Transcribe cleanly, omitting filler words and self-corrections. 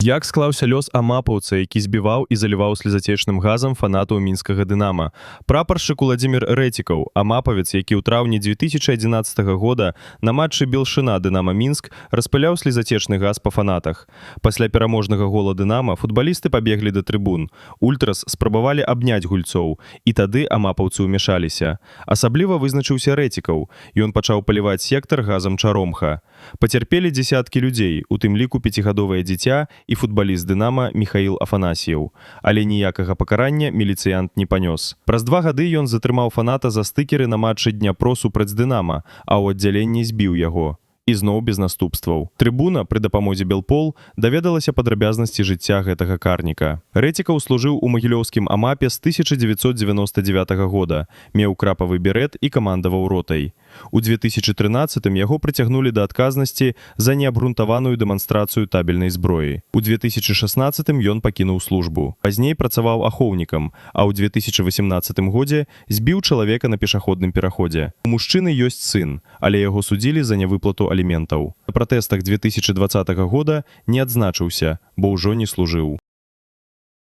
Як склаўся лёс амапаўца, які збіваў і заліваў слезацечным газам фанатаў мінскага «Дынама»? Прапаршчык Уладзімір Рэцікаў, амапавец, які ў траўні 2011 года на матчы Белшына «Дынама Мінск» распыляў слезацечны газ па фанатах. Пасля пераможнага гола «Дынама» футбалісты пабеглі да трыбун. Ультрас спрабавалі абняць гульцоў, і тады амапаўцы ўмяшаліся. Асабліва вызначыўся Рэцікаў. Ён пачаў паліваць сектар газам чаромха. Пацярпелі дзесяткі людзей, у тым ліку 5гадовае дзіця і футбаліст «Дынама» Міхаіл Афанасьеў. Але ніякага пакарання міліцыянт не панёс. Праз 2 гады ён затрымаў фаната за стыкеры на матчы Дняпро супраць «Дынама», а ў аддзяленні збіў яго. І зноў без наступстваў. Трыбуна пры дапамозе Белпол даведалася падрабязнасці жыцця гэтага карніка. Рэцікаў служыў у магілёўскім амапе з 1999 года, меў крапавы берэт і камандаваў ротай. У 2013 яго прыцягнулі да адказнасці за неабгрунтаваную дэманстрацыю табельнай зброі. У 2016 ён пакінуў службу. Пазней працаваў ахоўнікам, а ў 2018 годзе збіў чалавека на пешаходным пераходзе. У мужчыны ёсць сын, але яго судзілі за нявыплату аліментаў. На пратэстах 2020 года не адзначыўся, бо ўжо не служыў.